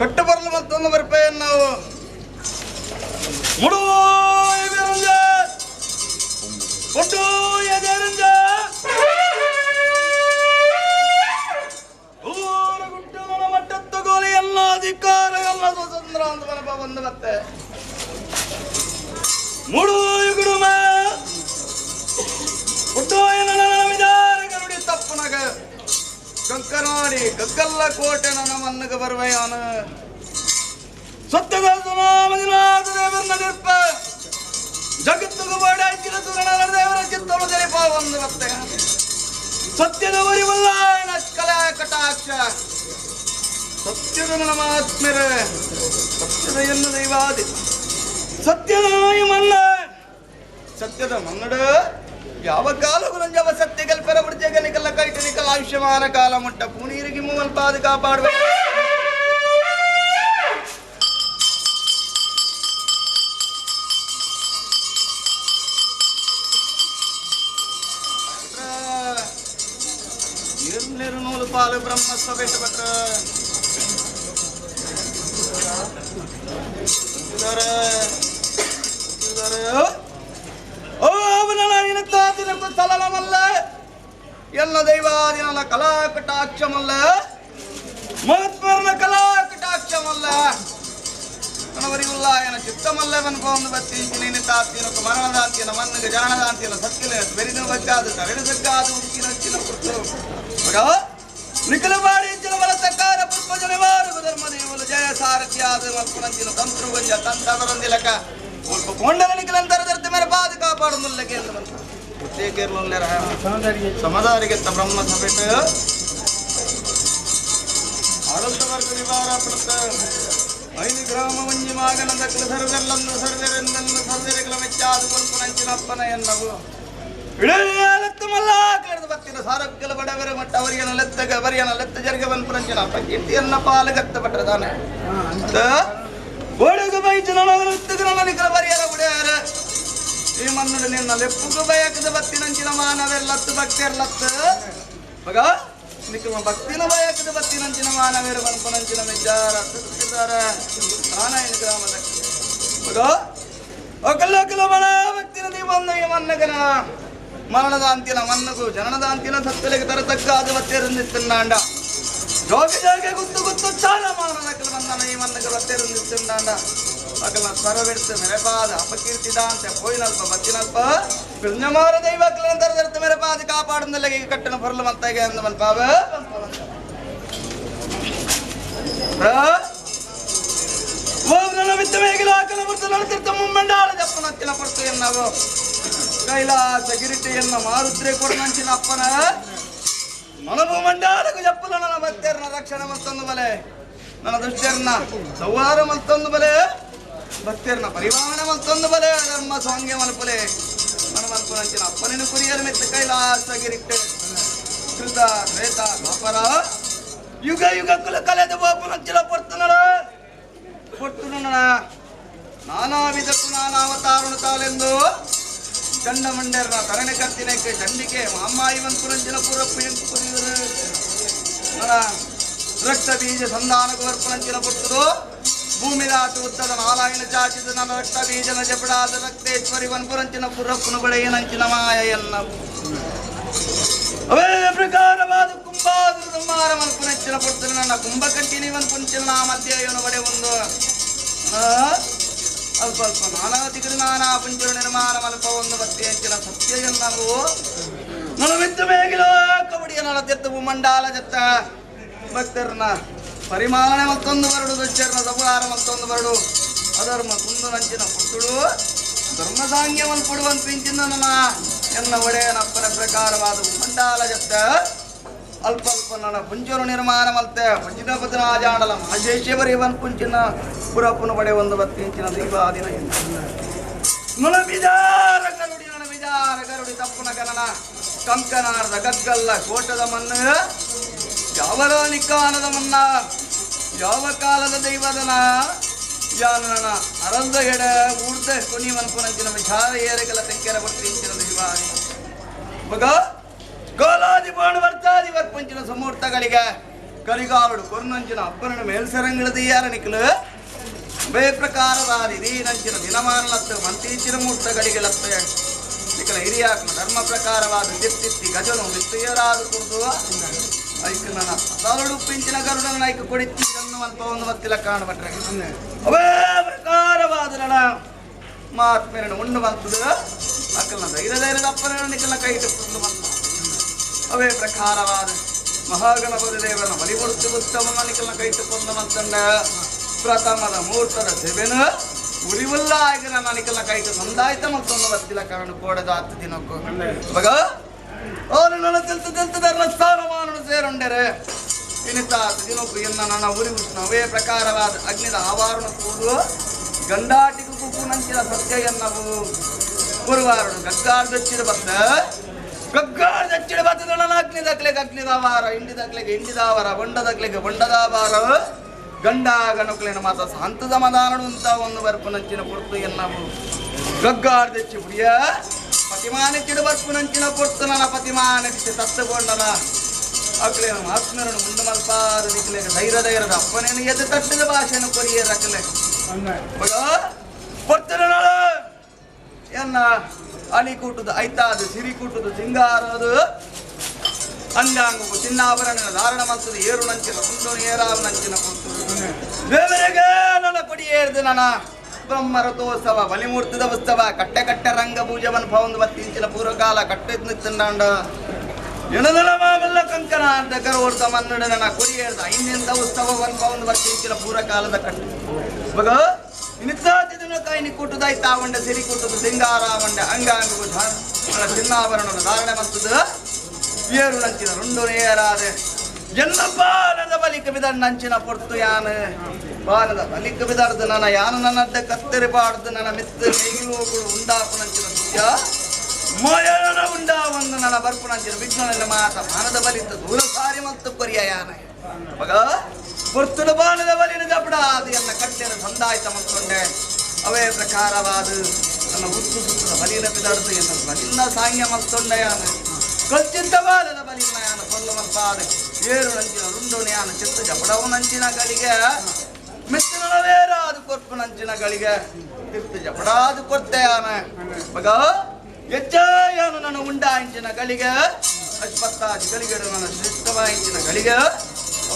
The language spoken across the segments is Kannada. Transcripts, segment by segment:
ಕಟ್ಟು ಬರಲು ಮತ್ತೊಂದು ಬರ್ಪೇನ್ ನಾವು ಮುಡು ಕೊಟ್ಟು ಎದೆರಂಜ ಊರ ಗುಟ್ಟು ಮಟ್ಟತ್ತು ಗೋಲಿ ಎಲ್ಲ ಅಧಿಕಾರ ಎಲ್ಲ ಸ್ವತಂತ್ರ ಅಂತ ಬರಪ ಬಂದು ಮತ್ತೆ ಮುಡು ಗುಡುಮ ಹುಟ್ಟು ವಿಚಾರ ಕರುಡಿ ತಪ್ಪನಗ ಕಂಕನಾಡಿ ಕಕ್ಕಲ್ಲ ಕೋಟೆ ನನ್ನ ಮನ್ನಗ ಬರುವೆಯಾನ ಸತ್ಯದ ಸುನಾಮದಿನಾಥ ದೇವರನ್ನ ನಿರ್ಪ ಜಗತ್ತಿಗೂ ಬಾಡಾಯ್ತಿನ ಸುರಣ ದೇವರ ಚಿತ್ತವನ್ನು ಜರಿಪ ಒಂದು ಮತ್ತೆ ಸತ್ಯದ ವರಿವಲ್ಲ ಕಲೆ ಕಟಾಕ್ಷ ಸತ್ಯದ ನನ್ನ ಮಹಾತ್ಮ್ಯರ ಸತ್ಯದ ಎನ್ನ ದೈವಾದಿ ಸತ್ಯದ ಮನ್ನ ಸತ್ಯದ ಮನ್ನಡ ಯಾವ ಕಾಲವು ನಂಜವ ಸತ್ಯ ಕಲ್ಪರ ಬುಡ್ಜಗನಿಕಲ್ಲ ಕೈಟನಿಕಲ್ಲ ಆಯುಷ್ಯಮಾನ ಕಾಲ ಮುಟ್ಟ ಪುನೀರಿಗೆ ಮೂವಲ್ಪಾದ ಕಾಪಾಡುವ ನೂಲು ಪಾಲು ಬ್ರಹ್ಮಸ್ವ ಬೆಟ್ಟ ಭಟ್ರ ಸ್ಥಳಮಲ್ಲ ಎಲ್ಲ ದೈವಾದಿನ ಕಲಾ ಕಟಾಕ್ಷಮಲ್ಲ ಮಹತ್ವರ್ನ ಕಲಾ ಕಟಾಕ್ಷಮಲ್ಲ ಕಣವರಿಗುಲ್ಲಾಯನ ಚಿತ್ತಮಲ್ಲವನ್ ಒಂದು ಬತ್ತೀನ ತಾತ್ಯನ ಮರಣದಾಂತಿಯನ ಮನ್ನಗೆ ಜನನದಾಂತಿಯನ ಸತ್ಯನ ಬೆರಿದ ಬಗ್ಗಾದ ತರಡು ಬಗ್ಗಾದ ಉಕ್ಕಿನ ಹಚ್ಚಿನ ಕೊಟ್ಟು ನಿಖಲ ಬಾಡಿ ಹೆಚ್ಚಿನ ಬಲ ಸಕಾರ ಪುಷ್ಪ ಜನವಾರು ಧರ್ಮ ದೇವಲು ಜಯ ಸಾರಥ್ಯಾದ ಮಲ್ಪುನಂಚಿನ ತಂತ್ರ ಗಂಜ ತಂತ್ರದರೊಂದಿಲಕ ಸ್ವಲ್ಪ ಕೊಂಡಲ ನಿಖಲಂತರ ದರ್ತ ಮೇರೆ ಪಾದ ಕಾಪಾಡುವುದಿಲ್ಲ ಕೇಂದ್ರವಂತ ಸಮದಾರಿಗೆ ಬ್ರಹ್ಮ ಸಭೆಟ ಆಡಳಿತ ವರ್ಗ ನಿವಾರ ಪಡ್ತ 5 ಗ್ರಾಮ ಮಂಜಿ ಮಗನ ದಕ್ಕಲು ಸರ್ವೆಲ್ಲನ್ನು ಸರ್ವೆರೆಂದನ್ನು ಸರ್ವೆರೆಗಳ ಮೆಚ್ಚಾದು ಮಲ್ಪುನಂಚಿನಪ್ಪನ ಎನ್ನವು ಇಳೆಯಲೆತ್ತಮಲ್ಲ ಕಳೆದು ಬತ್ತಿನ ಸಾರಕ್ಕಲ ಬಡವರ ಮಟ್ಟ ಅವರಿಯನ ಲೆತ್ತಗ ಅವರಿಯನ ಲೆತ್ತ ಜರ್ಗ ಮಲ್ಪುನಂಚಿನ ಕೀರ್ತಿಯನ್ನ ಪಾಲಗತ್ತ ಬಟ್ಟದಾನೆ ಓಡುಗ ಬೈಚು ನನಗಲುತ್ತಗ ನನ್ನ ನಿಖಲ ಬರಿಯರ ಉಡೆಯರ ಈ ಮನ್ನಡ ನಿನ್ನ ಲೆಪ್ಪುಗ ಬಯಕದ ಬತ್ತಿನಂಚಿನ ಮಾನವೆಲ್ಲತ್ತು ಭಕ್ತಿಯರ್ಲತ್ತು ಮಗ ನಿಖಮ ಭಕ್ತಿನ ಬಯಕದ ಬತ್ತಿನಂಚಿನ ಮಾನವೇರ ಮಲ್ಪುನಂಚಿನ ಮೆಚ್ಚಾರ ತುತ್ತಿದ್ದಾರೆ ನಾರಾಯಣ ಗ್ರಾಮದ ಮಗ ಒಕ್ಕಲ್ಲ ಒಕ್ಕಲ ಬಡ ಭಕ್ತಿನ ದೀಪಂದ ಈ ಮನ್ನಗನ ಮರಣದ ಅಂತಿನ ಮನ್ನಗು ಜನನದ ಅಂತಿನ ಸತ್ತಲೆಗೆ ತರತಕ್ಕಾದ ಬತ್ತೇರಂದಿತ್ತಂಡ ಜೋಗ ಜೋಗ ಗುತ್ತು ಗುತ್ತು ಚಾಲ ಮರಣದಕ್ಕಲ ಬಂದನ ಈ ಮನ್ನಗ ಬತ್ತೇರಂದಿತ್ತಂಡ ಅಕಲ ಸ್ವರವೆಡ್ತು ಮೆರೆಪಾದ ಅಪಕೀರ್ತಿದಾಂತೆ ಪೋಯಿನಲ್ಪ ಬತ್ತಿನಲ್ಪ ಕೃಷ್ಣಮಾರ ದೈವಕ್ಕಲಂತರ ದರ್ತ ಮೆರೆಪಾದ ಕಾಪಾಡುವುದಿಲ್ಲ ಈಗ ಕಟ್ಟನ ಬರಲು ಮಂತಾಗೆ ಅಂದ ಮಲ್ಪಾವ ಓಂ ನನ್ನ ವಿತ್ತ ಮೇಗಿಲ ಆಕಲ ಬರ್ತು ನಡತಿರ್ತ ಮುಂಬಂಡಾಳ ಜಪ್ಪನತ್ತಿನ ಪಡ್ತು ಎನ್ನವು ಕೈಲಾಸ ಗಿರಿಟಿಯನ್ನ ಮಾರುತ್ರೆ ಕೊಡನಂಚಿನ ಅಪ್ಪನ ಮನಭೂ ಮಂಡಾಳకు ಜಪ್ಪಲ ನನ್ನ ಭಕ್ತರನ್ನ ರಕ್ಷಣೆ ಮತ್ತೊಂದು ಬಲೆ ನನ್ನ ದುಷ್ಟರನ್ನ ಸಂಹಾರ ಮತ್ತೊಂದು ಬಲೆ ಭಕ್ತರನ್ನ ಪರಿವಾಹನ ಮತ್ತೊಂದು ಬಲೆ ಧರ್ಮ ಸ್ವಾಂಗ್ಯ ಮಲ್ಪಲೆ ನನ್ನ ಮಲ್ಪನಂಚಿನ ಅಪ್ಪನಿನ ಕುರಿಯರ ಮೆತ್ತ ಕೈಲಾಸ ಗಿರಿಟ್ಟೆ ಕೃತ ತ್ರೇತ ದ್ವಾಪರ ಯುಗ ಯುಗ ಕುಲ ಕಲೆದ ಬಾಪನಂಚಿನ ಪಡ್ತನಳ ಕೊಟ್ಟು ನನ್ನ ನಾನಾ ವಿಧಕ್ಕೂ ನಾನಾ ಅವತಾರಣ ತಾಳೆಂದು ಚಂಡ ಮಂಡ್ಯರ ತರಣೆ ಕರ್ತಿನಕ್ಕೆ ಚಂಡಿಕೆ ಮಾಮಾಯಿ ಮನ್ಪುರಂಜಿನ ಪೂರಪ್ಪು ಕುರಿದರು ನನ್ನ ರಕ್ತ ಬೀಜ ಸಂಧಾನಕ್ಕೆ ವರ್ಪನಂಚಿನ ಪುಟ್ಟದು ಭೂಮಿದಾತು ಉತ್ತದ ನಾಲಾಯಿನ ಚಾಚಿದ ನನ್ನ ರಕ್ತ ಬೀಜನ ಜಪಡಾದ ರಕ್ತೇಶ್ವರಿ ವನ್ಪುರಂಚಿನ ಪುರಪ್ಪನ ಬಳೆಯನಂಚಿನ ಮಾಯ ಎನ್ನ ಅವೇ ಪ್ರಕಾರವಾದ ಕುಂಭಾದ್ರ ಸಂಹಾರ ಮನ್ಪುನಂಚಿನ ಪುಟ್ಟದು ನನ್ನ ಕುಂಭಕಂಟಿನಿ ವನ್ಪುಂಚಿನ ನಾ ಮಧ್ಯೆಯನ್ನು ಬಡೆ ಒಂದು ಅಲ್ಪ ಅಲ್ಪ ನಾನಾ ದಿಗರು ನಾನಾ ಪುಂಜರು ನಿರ್ಮಾಣ ಮಲ್ಪ ಒಂದು ಬತ್ತೆ ಅಂಚಿನ ಸತ್ಯ ಎನ್ನವು ನನ್ನ ಮಿತ್ತ ಮೇಗಿಲ ಕಬಡಿಯ ನಳದಿರ್ತವು ಮಂಡಾಲ ಜತ್ತ ಭಕ್ತರನ್ನ ಪರಿಮಾಲನೆ ಮತ್ತೊಂದು ಬರಡು ದುಶ್ಚರನ ಸಪುರಾರ ಮತ್ತೊಂದು ಬರಡು ಅಧರ್ಮ ಕುಂದು ನಂಚಿನ ಪುಟ್ಟುಡು ಧರ್ಮ ಸಾಂಗ್ಯ ಮಲ್ಪುಡುವಂತ ಪಿಂಚಿನ ನನ್ನ ಎನ್ನ ಒಡೆಯನಪ್ಪನ ಪ್ರಕಾರವಾದ ಮಂಡಾಲ ಜತ್ತ ಅಲ್ಪ ಅಲ್ಪ ನನ್ನ ಪುಂಜರು ನಿರ್ಮಾಣ ಮಲ್ತೆ ಪಂಚಿನಪತಿನ ಆಜಾಡಲ ಮಹೇಶ್ವರಿ ವನ್ ಪುಂಚಿನ ಪುರಪ್ಪನ ಬಡೆ ಒಂದು ಬತ್ತಿಂಚಿನ ದೀಪಾದಿನ ನನ್ನ ಬಿಜಾರ ಕರುಡಿ ತಪ್ಪುನ ಕನನ ಕಂಕನಾರ್ದ ಗಗ್ಗಲ್ಲ ಕೋಟದ ಮನ್ನ ಯಾವರ ನಿಕ್ಕಾನದ ಮನ್ನ ಯಾವ ಕಾಲದ ದೈವದನ ಯಾನನ ಅರಂದ ಎಡ ಊರ್ದ ಕೊನಿ ಮನ್ಪುನಂಚಿನ ವಿಚಾರ ಏರಗಲ ತೆಕ್ಕೆರ ಬತ್ತಿಂಚಿನ ದೀಪಾದಿ ಮಗ ಗೋಲಾದಿ ಬಾಣ ವರ್ತಾದಿ ವರ್ಪಂಚಿನ ಸಮೂರ್ತಗಳಿಗೆ ಕರಿಗಾವಡು ಕೊರ್ನಂಚಿನ ಅಪ್ಪನ ಮೇಲ್ಸರಂಗಿಳದಿಯಾರ ನಿಖಲು ಬೇ ಪ್ರಕಾರವಾದ ಇದೀನಂಚಿನ ದಿನಮಾನಲತ್ತು ಮಂತೀಚಿನ ಮೂರ್ತ ಗಡಿಗೆಲತ್ತೆ ನಿಖಲ ಹಿರಿಯಾಕ್ನ ಧರ್ಮ ಪ್ರಕಾರವಾದ ತಿತ್ತಿತ್ತಿ ಗಜನು ವಿತ್ತೀಯರಾದ ಕುರ್ದು ಐಕ ನನ್ನ ತಲಡು ಪಿಂಚಿನ ಗರುಡನ ಐಕ ಕೊಡಿತ್ತಿ ಅನ್ನುವಂತ ಒಂದು ಮತ್ತಿಲ ಕಾಣಬಟ್ರೆ ಅವೇ ಪ್ರಕಾರವಾದ ನನ್ನ ಮಾತ್ಮೇರನ್ನು ಉಂಡು ಬಂತದ ಅಕ್ಕನ ಧೈರ್ಯದ ಅಪ್ಪನ ನಿಖಲ ಕೈ ಇಟ್ಟುಕೊಂಡು ಬಂತ ಅವೇ ಪ್ರಕಾರವಾದ ಮಹಾಗಣಪತಿ ದೇವನ ಬಲಿಮೂರ್ತಿ ಉತ್ಸವನ ನಿಖಲ ಕೈ ಇಟ್ಟುಕೊಂಡು ಬಂತಂಡ ಪ್ರಥಮದ ಮುಹೂರ್ತದ ಸೆವೆನ ಉರಿವುಲ್ಲ ಆಗಿ ನನ್ನ ನಿಖಲ ಕೈಟು ಸಂದಾಯಿತ ಮತ್ತೊಂದು ಬತ್ತಿಲ ಕಾರಣ ಕೋಡದ 10 ದಿನಕ್ಕೂ ಇವಾಗ ಅವರು ನನ್ನ ತಿಳ್ತದ ಸ್ಥಾನಮಾನನು ಸೇರುಂಡರೆ ಇನ್ನಿತ 10 ದಿನಕ್ಕೂ ಎನ್ನ ನನ್ನ ಉರಿ ಉಷ್ಣವೇ ಪ್ರಕಾರವಾದ ಅಗ್ನಿದ ಆವಾರಣ ಕೂಡುವ ಗಂಡಾಟಿಗೂ ಕುಕ್ಕು ನಂಚಿನ ಸತ್ಯ ಎನ್ನವು ಗುರುವಾರನು ಗಗ್ಗಾರ್ದಚ್ಚಿದ ಬತ್ತದ ನನ್ನ ಅಗ್ನಿದಕ್ಲೆಗೆ ಅಗ್ನಿದಾವಾರ ಹಿಂಡಿದಕ್ಲೆಗೆ ಹಿಂಡಿದಾವಾರ ಬೊಂಡದಕ್ಲೆಗೆ ಬೊಂಡದಾವಾರ ಗಂಡಾಗನುಕ್ಲೇನ ಮಾತ ಶಾಂತದ ಮದಾನಡು ಅಂತ ಒಂದು ಬರ್ಪು ನಂಚಿನ ಕೊಡ್ತು ಎನ್ನವು ಗಗ್ಗಾರ್ದಚ್ಚಿ ಹುಡಿಯ ಪತಿಮಾನಿಚ್ಚಿಡು ಬರ್ಪು ನಂಚಿನ ಕೊಡ್ತು ನನ್ನ ಪತಿಮಾನಿಚ್ಚಿ ತತ್ತುಕೊಂಡನ ಅಕ್ಲೇನ ಮಾತ್ಮರನು ಮುಂದೆ ಮಲ್ಪಾದ ನಿಕ್ಲೆಗೆ ಧೈರ್ಯದ ಅಪ್ಪನೇನು ಎದ್ದು ತಟ್ಟಿದ ಭಾಷೆಯನ್ನು ಕೊರಿಯರಕ್ಲೆ ಕೊಡ್ತಾರೆ ನಾಳೆ ಎನ್ನ ಅಲಿ ಕೂಟದ ಐತಾದ ಸಿರಿ ಕೂಟದ ಸಿಂಗಾರದು ಅಂಗಾಂಗು ಚಿನ್ನಾಭರಣ ಧಾರಣ ಮಂತದ ಏರು ನಂಚಿನ ಸುಂದರ ಏರಾವ್ ನಂಚಿನ ಕೊಟ್ಟು ದೇವರಿಗೆ ನನ್ನ ಕೊಡಿಯೇರ್ದು ನನ್ನ ಬ್ರಹ್ಮರಥೋತ್ಸವ ಬಲಿಮೂರ್ತದ ಉತ್ಸವ ಕಟ್ಟೆ ರಂಗಭೂಜವನ್ ಭವಂದು ಬತ್ತಿಂಚಿನ ಪೂರ್ವಕಾಲ ಕಟ್ಟೆದ್ ನಿತ್ತಂಡ ಎಣದಲ ಮಾಮಲ್ಲ ಕಂಕನ ಅಂತ ಕರೋರ್ತ ಮನ್ನಡ ನನ್ನ ಕೊಡಿಯೇರ್ದ ಐನಿಂದ ಉತ್ಸವವನ್ ಭವಂದು ಬತ್ತಿಂಚಿನ ಪೂರ್ವಕಾಲದ ಕಟ್ಟೆ ಇವಾಗ ನಿತ್ತಾದಿನ ಕೈನಿ ಕೂಟದ ಐತಾವಂಡ ಸಿರಿ ಕೂಟದ ಸಿಂಗಾರಾವಂಡ ಅಂಗಾಂಗು ಚಿನ್ನಾಭರಣದ ಧಾರಣೆ ಮಂತದ ಏರು ನಂಚಿನ ರುಂಡು ನೇರಾದೆ ಎನ್ನ ಬಾಲದ ಬಲಿಕ ಬಿದ ನಂಚಿನ ಪೊರ್ತು ಯಾನ ಬಾಲದ ಬಲಿಕ ಬಿದಾರ್ದು ನನ್ನ ಯಾನ ನನ್ನದ್ದ ಕತ್ತರಿ ಬಾಡ್ದು ನನ್ನ ಮಿತ್ತ ಮೇಗಿಲೋಗಳು ಉಂಡಾಪು ನಂಚಿನ ಸುತ್ಯ ಮೋಯನ ಉಂಡಾ ಒಂದು ನನ್ನ ಬರ್ಪು ನಂಚಿನ ವಿಘ್ನ ಮಾತ ಮಾನದ ಬಲಿತ ದೂರ ಸಾರಿ ಮತ್ತು ಕೊರಿಯ ಯಾನ ಮಗ ಪೊರ್ತುಡ ಬಾಣದ ಬಲಿನ ಜಪಡ ಅದು ಎನ್ನ ಕಟ್ಟೆನ ಸಂದಾಯಿತ ಮತ್ತೊಂಡೆ ಅವೇ ಪ್ರಕಾರವಾದ ನನ್ನ ಹುಟ್ಟು ಸುತ್ತದ ಬಲಿನ ಬಿದಾಡ್ದು ಎನ್ನ ಬಲಿನ ಸಾಂಗ್ಯ ಮತ್ತೊಂಡೆ ಯಾನ ಕಚ್ಚಿದ್ದ ಬಾಲದ ಬಲಿನ ಯಾನ ಕೊಲ್ಲು ಮಲ್ಪಾದ ಏರು ನಂಚಿನ ರುಂಡೋಣಿ ಯಾನ ಚಿತ್ತ ಜಪಡವು ನಂಚಿನ ಗಳಿಗೆ ಮಿತ್ತಿನ ವೇರಾದು ಕೊರ್ಪು ನಂಚಿನ ಗಳಿಗೆ ತಿರ್ತು ಜಪಡಾದು ಕೊರ್ತೆ ಯಾನ ಮಗ ಹೆಚ್ಚಾಯನು ನನ್ನ ಉಂಡಾಂಚಿನ ಗಳಿಗೆ ಅಶ್ವತ್ಥಾಜಿ ಗಳಿಗೆ ನನ್ನ ಶ್ರೇಷ್ಠವಾಂಚಿನ ಗಳಿಗೆ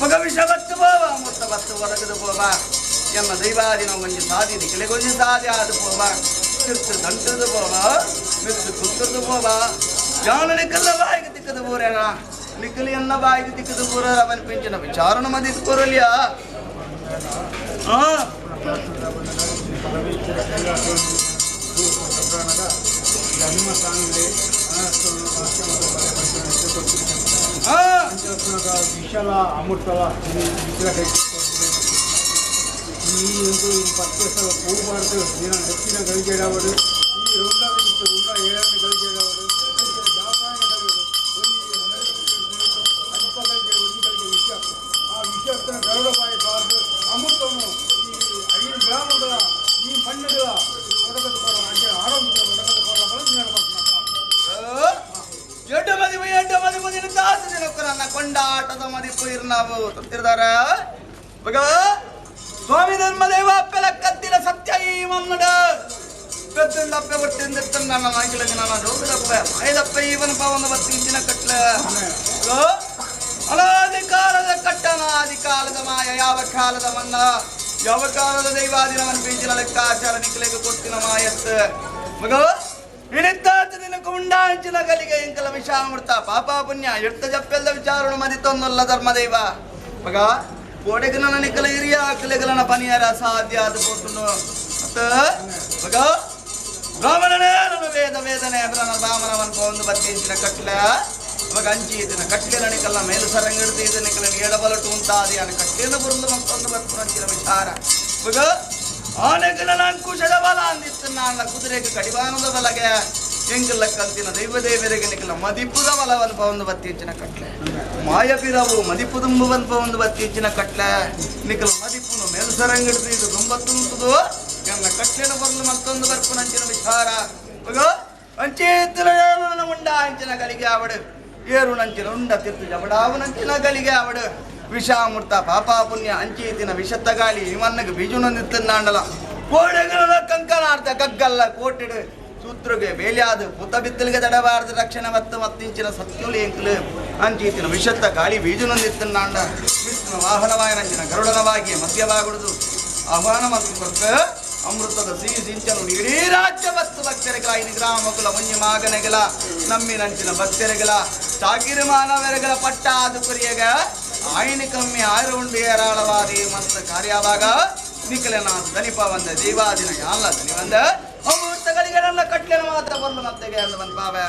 ಮಗ ವಿಷ ಬತ್ತು ಪೋವ ಮುತ್ತ ಬತ್ತು ಒದಗದು ಪೋವ ಎನ್ನ ದೈವಾದಿನ ಒಂಜಿ ಸಾದಿ ನಿಖಲೆಗೊಂಜಿ ಸಾದಿ ಆದು ಪೋವ ತಿರ್ತು ದಂಟದು ಪೋವ ಮಿತ್ತು ಕುತ್ತದು ಪೋವ ಯಾನ ನಿಖಲ್ಲ ಬಾಯಿಗೆ ತಿಕ್ಕದು ಊರೇನ ನಿಖಲಿ ಎನ್ನ ಬಾಯಿಗೆ ತಿಕ್ಕದು ಊರ ಅವನ್ ಪಿಂಚಿನ ವಿಚಾರಣ ಮದಿದ್ ಕೊರಲಿಯಾ ವಿಶಾಲ ಅಮೃತಲ ಈ ಒಂದು 10 ವರ್ಷ ಹೋಗಬಾರ್ದು ನೀನು ಹೆಚ್ಚಿನ ಗಳಿಗೆ ಇಡಬಹುದು ಈ ರುಂಡ ಏಳನೇ ಗಳಿಗೆ ಇಡಬಹುದು ಜಾಪಾನ ವಿಷ ಆ ವಿಷ ಗರುಡ ಬಾಯಬಾರ್ದು ಅಮೃತವನ್ನು ಈ 5 ಗ್ರಾಮಗಳ ಈ ಮಣ್ಣುಗಳ ಒಡಗದ ಆರೋಗ್ಯ ಒಡಗದ ನನ್ನ ಕೊಂಡಾಟದ ಮದಿಪ್ಪು ಇರ್ನಾವು ತಂತಿರ್ದಾರ ಸ್ವಾಮಿ ಧರ್ಮದೇವ ಅಪ್ಪೆಲ ಕತ್ತಿಲ ಸತ್ಯ ಈ ಮನ್ನಡ ಪೆದ್ದಪ್ಪೆ ಒಟ್ಟಿಂದ ನನ್ನ ನಾಗಿಲಗೆ ನನ್ನ ಜೋಗದಪ್ಪ ಐದಪ್ಪ ಇವನ ಪವನ ಬತ್ತಿಂಚಿನ ಕಟ್ಲ ಅನಾದಿ ಕಾಲದ ಕಟ್ಟನ ಆದಿ ಕಾಲದ ಮಾಯ ಯಾವ ಕಾಲದ ಮನ್ನ ಯಾವ ಕಾಲದ ದೈವಾದಿನವನ್ ಬೀಜಿನ ಲೆಕ್ಕಾಚಾರ ನಿಖಲೆಗೆ ಕೊಟ್ಟಿನ ಮಾಯತ್ ಮಗ ಇಳಿತಾದ ದಿನಕ್ಕೆ ಉಂಡಾಂಚಿನ ಗಲಿಗೆ ಇಂಕಲ ವಿಷಾಮೃತ ಪಾಪ ಪುಣ್ಯ ಎಡ್ತ ಜಪ್ಪೆಲ್ಲ ವಿಚಾರಣೆ ಮದಿತೊಂದಲ್ಲ ಧರ್ಮದೈವ ಮಗ ಗೋಡೆಗೆ ನನ್ನ ನಿಖಲ ಹಿರಿಯ ಕಲೆಗಳನ್ನ ಪನಿಯರ ಸಾಧ್ಯ ಅದು ಕೊಟ್ಟು ಮಗ ಬ್ರಾಹ್ಮಣನೇ ನನ್ನ ವೇದನೆ ನನ್ನ ಬ್ರಾಹ್ಮಣವನ್ ಒಂದು ಬತ್ತಿಂಚಿನ ಕಟ್ಲ ಮಗ ಅಂಚಿ ಇದನ್ನ ಕಟ್ಲಿನ ನಿಕಲ್ಲ ಮೇಲು ಸರಂಗಿಡ್ದು ಇದು ನಿಕಲ ಎಡಬಲಟು ಉಂಟಾದಿ ಅನ್ನ ಕಟ್ಲಿನ ಬರುದು ಮತ್ತೊಂದು ಬರ್ತು ನಂಚಿನ ವಿಚಾರ ಮಗ ಆನೆಗಳ ಅಂಕುಶದ ಬಲ ಅಂದಿತ್ತು ನನ್ನ ಕುದುರೆಗೆ ಕಡಿವಾನದ ಬಲಗೆ ಎಂಗಿಲ್ಲ ಕಂತಿನ ದೈವದೇವರಿಗೆ ನಿಖಲ ಮದಿಪುದ ಬಲವನ್ಪ ಒಂದು ಬತ್ತಿಂಚಿನ ಕಟ್ಲೆ ಮಾಯಪಿರವು ಮದಿಪುದುಂಬುವನ್ಪ ಒಂದು ಬತ್ತಿಂಚಿನ ಕಟ್ಲೆ ನಿಖಲ ಮದಿಪುನು ಮೇಲ್ಸರಂಗಿಡ್ದು ಇದು ತುಂಬತ್ತುಂಟುದು ಎನ್ನ ಕಟ್ಲಿನ ಬರಲು ಮತ್ತೊಂದು ಬರ್ಪು ನಂಚಿನ ವಿಚಾರ ಅಂಚೇತ್ತಿನ ಉಂಡ ಅಂಚಿನ ಗಲಿಗೆ ಅವಡು ಏರು ನಂಚಿನ ಉಂಡ ತಿರ್ತು ಜಬಡಾವು ನಂಚಿನ ಗಲಿಗೆ ಅವಡು ವಿಷಾಮೃತ ಪಾಪ ಪುಣ್ಯ ಅಂಚೀತಿನ ವಿಷತ್ತ ಗಾಳಿ ಇವನ್ನಗೆ ಬೀಜುನೊಂದಿತ್ತಂದಾಂಡಲ ಕೋಡೆಗಳ ಕಂಕನಾರ್ಥ ಕಗ್ಗಲ್ಲ ಕೋಟಿಡು ಸೂತ್ರುಗೆ ಬೇಲ್ಯಾದು ಪುತ ಬಿತ್ತಲಿಗೆ ತಡಬಾರ್ದು ರಕ್ಷಣೆ ಮತ್ತಿಂಚಿನ ಸತ್ಯುಲಿ ಎಂಕಲು ಅಂಚೀತಿನ ವಿಷತ್ತ ಗಾಳಿ ಬೀಜುನೊಂದಿತ್ತಂದಾಂಡ ವಿಷ್ಣು ವಾಹನವಾಯ ನಂಚಿನ ಗರುಡನವಾಗಿ ಮಧ್ಯವಾಗುವುದು ಆಹ್ವಾನ ಮತ್ತು ಕೊರ್ಕ ಅಮೃತದ ಸಿಹಿ ಸಿಂಚನು ಇಡೀ ರಾಜ್ಯ ಮತ್ತು ಭಕ್ತರಿಗಳ ಐದು ಗ್ರಾಮಗಳ ಮುಂಜಿ ಮಾಗನೆಗಳ ನಮ್ಮಿ ನಂಚಿನ ಭಕ್ತರಿಗಳ ಚಾಕಿರಿ ಮಾನವರಿಗಳ ಪಟ್ಟ ಅದು ಕುರಿಯಗ ಆಯ್ನ ಕಮ್ಮಿ ಆರು ಉಂಡು ಏರಾಳವಾದಿ ಮತ್ತು ಕಾರ್ಯವಾಗ ನಿಖಲನ ದನಿಪ ಬಂದ ದೇವಾದಿನ ಯಾಲ್ಲ ದನಿ ಬಂದ ಅಮೃತಗಳಿಗೆ ನನ್ನ ಕಟ್ಲಿನ ಮಾತ್ರ ಬಂದು ಮತ್ತೆಗೆ ಅಂದ ಬಂದು ಬಾಬಾಯ